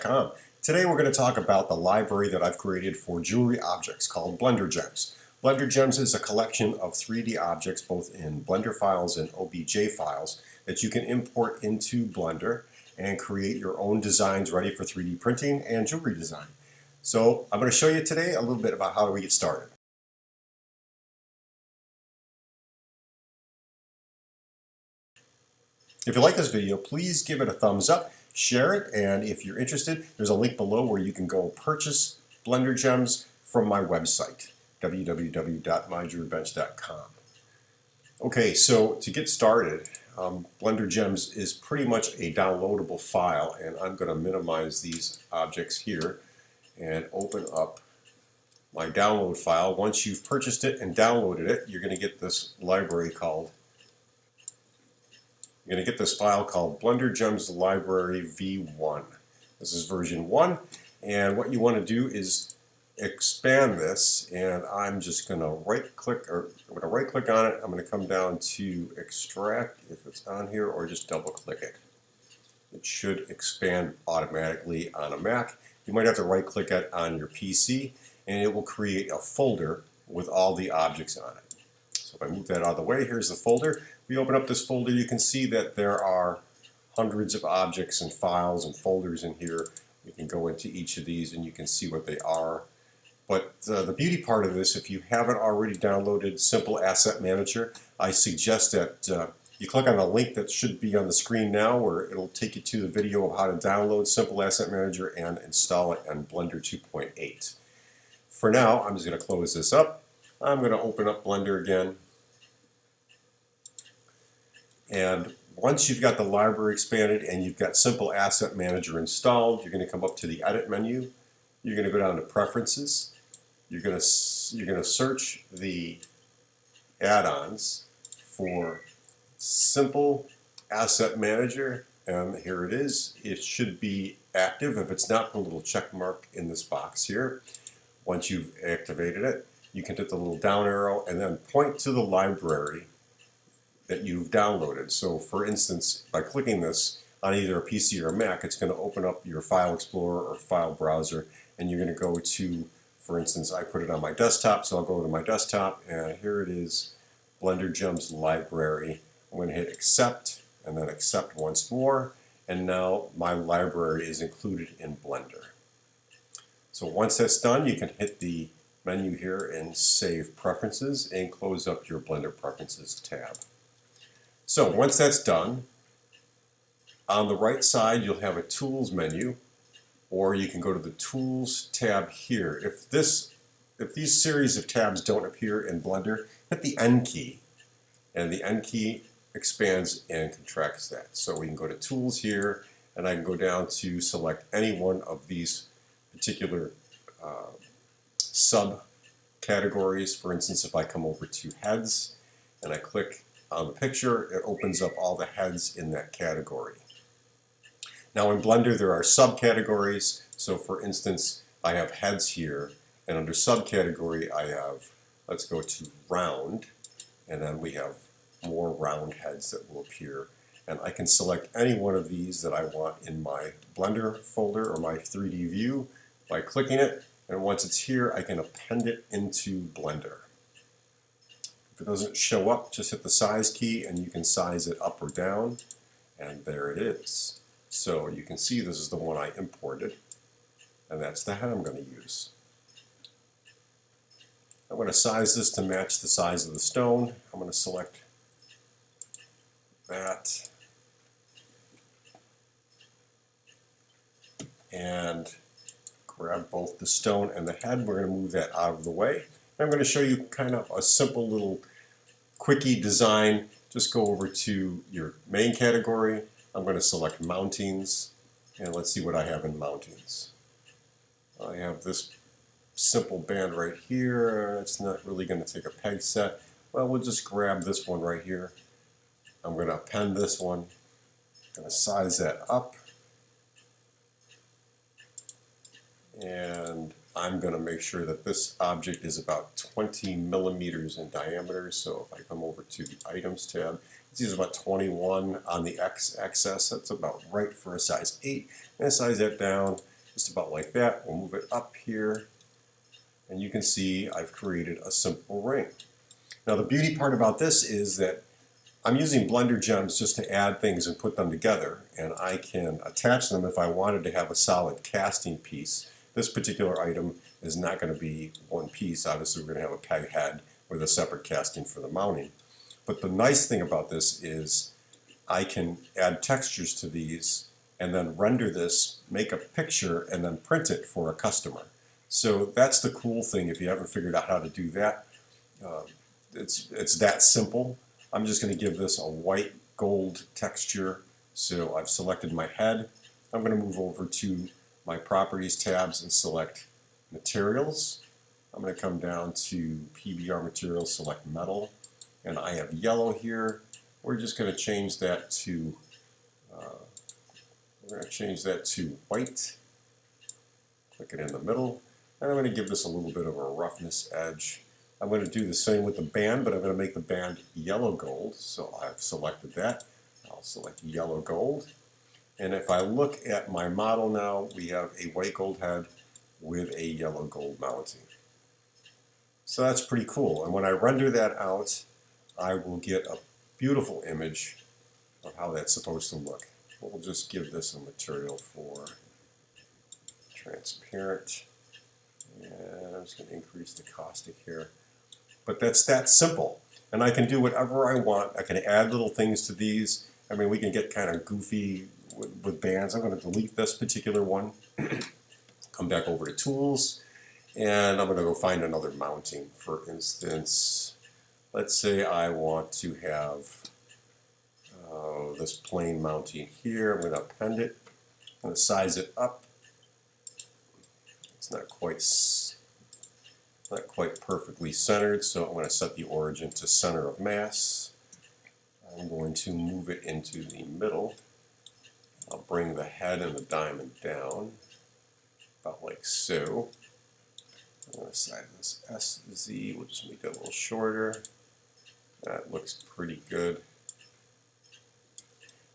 Today we're going to talk about the library that I've created for jewelry objects called BlenderGems. BlenderGems is a collection of 3D objects both in Blender files and OBJ files that you can import into Blender and create your own designs ready for 3D printing and jewelry design. So I'm going to show you today a little bit about how we get started. If you like this video, please give it a thumbs up, share it, and if you're interested, there's a link below where you can go purchase BlenderGems from my website, www.myjewelrybench.com. Okay, so to get started, BlenderGems is pretty much a downloadable file, and I'm going to minimize these objects here and open up my download file. Once you've purchased it and downloaded it, you're going to get this library called You're going to get this file called BlenderGems Library V1. This is version 1, and what you want to do is expand this, and I'm just going to right-click on it. I'm going to come down to extract if it's on here, or just double-click it. It should expand automatically on a Mac. You might have to right-click it on your PC, and it will create a folder with all the objects on it. So if I move that out of the way, here's the folder. If you open up this folder, you can see that there are hundreds of objects and files and folders in here. We can go into each of these and you can see what they are. But the beauty part of this, if you haven't already downloaded Simple Asset Manager, I suggest that you click on the link that should be on the screen now, where it'll take you to the video of how to download Simple Asset Manager and install it on Blender 2.8. For now, I'm just going to close this up. I'm going to open up Blender again. And once you've got the library expanded and you've got Simple Asset Manager installed, you're going to come up to the Edit menu. You're going to go down to Preferences. You're going to search the add-ons for Simple Asset Manager, and here it is. It should be active. If it's not, the little check mark in this box here. Once you've activated it, you can hit the little down arrow and then point to the library that you've downloaded. So for instance, by clicking this on either a PC or a Mac, it's going to open up your File Explorer or File Browser, and you're going to go to, for instance, I put it on my desktop, so I'll go to my desktop, and here it is, BlenderGems Library. I'm going to hit Accept, and then Accept once more, and now my library is included in Blender. So once that's done, you can hit the menu here and Save Preferences and close up your Blender Preferences tab. So once that's done, on the right side you'll have a Tools menu, or you can go to the Tools tab here. If these series of tabs don't appear in Blender, hit the N key, and the N key expands and contracts that. So we can go to Tools here, and I can go down to select any one of these particular subcategories. For instance, if I come over to Heads and I click on the picture, it opens up all the heads in that category. Now in Blender there are subcategories. So for instance, I have heads here, and under subcategory I have, let's go to round, and then we have more round heads that will appear. And I can select any one of these that I want in my Blender folder or my 3D view by clicking it, and once it's here I can append it into Blender. If it doesn't show up, just hit the size key and you can size it up or down, and there it is. So you can see this is the one I imported, and that's the head I'm going to use. I'm going to size this to match the size of the stone. I'm going to select that and grab both the stone and the head. We're going to move that out of the way. I'm going to show you kind of a simple little quickie design. Just go over to your main category. I'm going to select Mountings, and let's see what I have in Mountings. I have this simple band right here. It's not really going to take a peg set. Well, we'll just grab this one right here. I'm going to append this one. I'm going to size that up. And I'm going to make sure that this object is about 20 millimeters in diameter. So if I come over to the Items tab Let's use about 21 on the x-axis. That's about right for a size 8. And size that down just about like that. We'll move it up here. And you can see I've created a simple ring. Now the beauty part about this is that I'm using BlenderGems just to add things and put them together, and I can attach them if I wanted to have a solid casting piece. This particular item is not going to be one piece. Obviously we're going to have a peg head with a separate casting for the mounting. But the nice thing about this is I can add textures to these and then render this, make a picture, and then print it for a customer. So that's the cool thing if you haven't figured out how to do that. It's that simple. I'm just going to give this a white gold texture. So I've selected my head. I'm going to move over to my Properties tabs and select Materials. I'm going to come down to PBR Materials, select Metal, and I have yellow here. We're just going to change that to white. Click it in the middle, and I'm going to give this a little bit of a roughness edge. I'm going to do the same with the band, but I'm going to make the band yellow gold. So I've selected that. I'll select yellow gold. And if I look at my model now, we have a white gold head with a yellow gold mounting. So that's pretty cool. And when I render that out, I will get a beautiful image of how that's supposed to look. We'll just give this a material for transparent. And I'm just going to increase the caustic here. But that's that simple. And I can do whatever I want. I can add little things to these. I mean, we can get kind of goofy with bands. I'm going to delete this particular one. Come back over to Tools. And I'm going to go find another mounting. For instance, let's say I want to have this plain mounting here. I'm going to append it. I'm going to size it up. It's not quite perfectly centered, so I'm going to set the origin to center of mass. I'm going to move it into the middle. I'll bring the head and the diamond down, about like so. I'm going to size this SZ, we'll just make that a little shorter. That looks pretty good.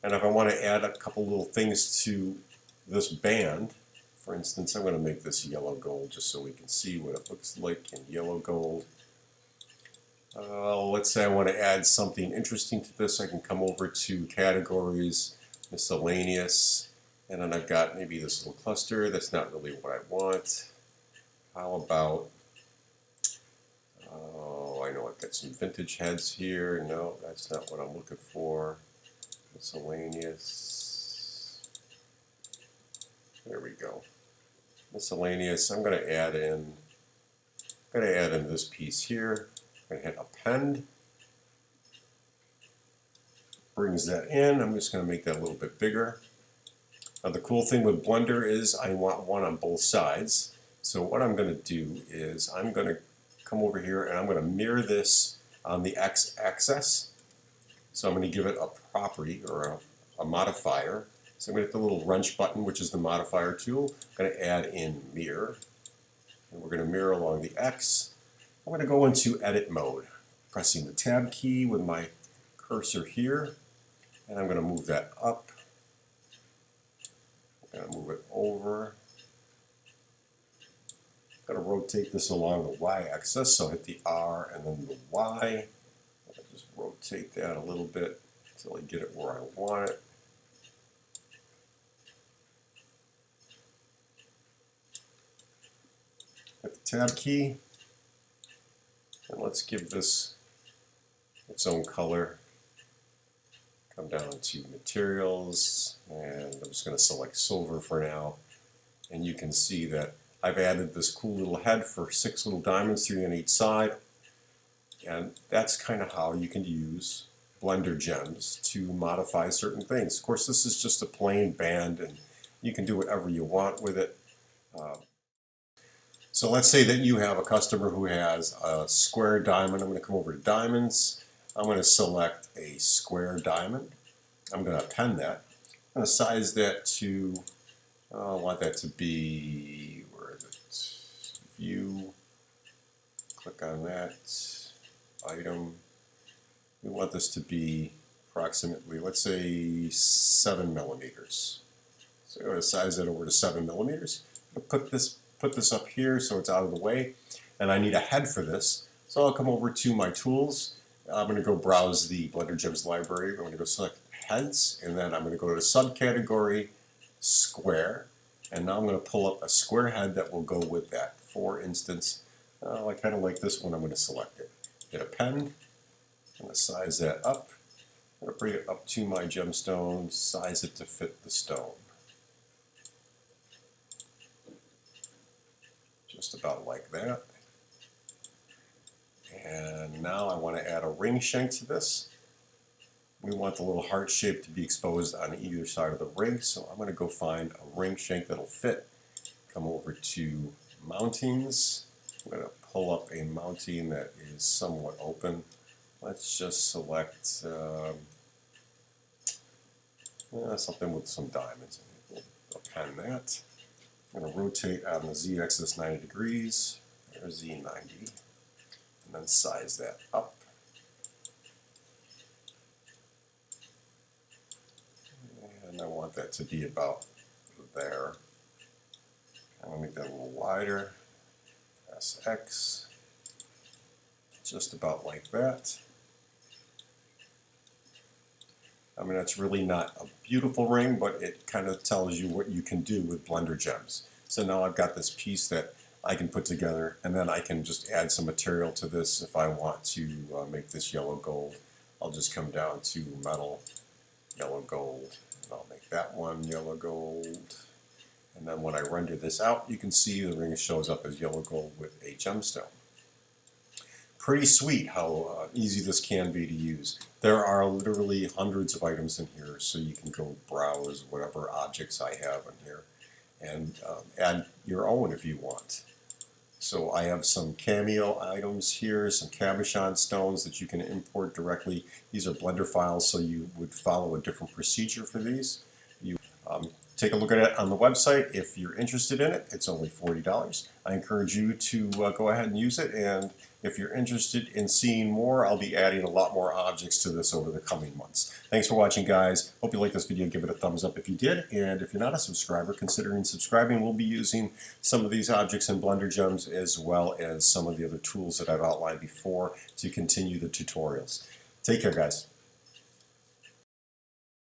And if I want to add a couple little things to this band, for instance, I'm going to make this yellow gold just so we can see what it looks like in yellow gold. Let's say I want to add something interesting to this. I can come over to Categories, Miscellaneous, and then I've got maybe this little cluster. That's not really what I want. How about, I know I've got some vintage heads here. No, that's not what I'm looking for. Miscellaneous. There we go. Miscellaneous. I'm going to add in this piece here. I'm going to hit append. Brings that in. I'm just going to make that a little bit bigger. Now the cool thing with Blender is I want one on both sides. So what I'm going to do is I'm going to come over here and I'm going to mirror this on the x-axis. So I'm going to give it a property or a modifier. So I'm going to hit the little wrench button, which is the modifier tool. I'm going to add in mirror. And we're going to mirror along the X. I'm going to go into edit mode, pressing the tab key with my cursor here. And I'm going to move that up. I'm going to move it over. I'm going to rotate this along the y-axis. So hit the R and then the Y. I'll just rotate that a little bit until I get it where I want it. Hit the tab key, and let's give this its own color. Come down to Materials, and I'm just going to select silver for now. And you can see that I've added this cool little head for 6 little diamonds, 3 on each side. And that's kind of how you can use BlenderGems to modify certain things. Of course, this is just a plain band, and you can do whatever you want with it. So let's say that you have a customer who has a square diamond. I'm going to come over to Diamonds. I'm going to select a square diamond. I'm going to append that. I'm going to size that to, I want that to be, where is it? View. Click on that. Item. We want this to be approximately, let's say 7 millimeters. So I'm going to size it over to 7 millimeters. I'll put this up here so it's out of the way, and I need a head for this. So I'll come over to my tools. I'm going to go browse the BlenderGems library. I'm going to go select heads, and then I'm going to go to the subcategory square, and now I'm going to pull up a square head that will go with that. For instance, I kind of like this one. I'm going to select it. Get a pen. I'm going to size that up. I'm going to bring it up to my gemstone, size it to fit the stone. Just about like that. And now I want to add a ring shank to this. We want the little heart shape to be exposed on either side of the ring, so I'm going to go find a ring shank that'll fit. Come over to mountings. I'm going to pull up a mounting that is somewhat open. Let's just select something with some diamonds in it. We'll append that. I'm going to rotate on the z-axis 90 degrees. There's Z90. And then size that up. And I want that to be about there. I'm going to make that a little wider. Press X. Just about like that. I mean, that's really not a beautiful ring, but it kind of tells you what you can do with BlenderGems. So now I've got this piece that I can put together, and then I can just add some material to this if I want to make this yellow gold. I'll just come down to metal, yellow gold, and I'll make that one yellow gold. And then when I render this out, you can see the ring shows up as yellow gold with a gemstone. Pretty sweet how easy this can be to use. There are literally hundreds of items in here, so you can go browse whatever objects I have in here and add your own if you want. So I have some cameo items here, some cabochon stones that you can import directly. These are Blender files, so you would follow a different procedure for these. You take a look at it on the website if you're interested in it. It's only $40. I encourage you to go ahead and use it, and if you're interested in seeing more, I'll be adding a lot more objects to this over the coming months. Thanks for watching, guys. Hope you liked this video. Give it a thumbs up if you did, and if you're not a subscriber, considering subscribing. We'll be using some of these objects in BlenderGems as well as some of the other tools that I've outlined before to continue the tutorials. Take care, guys.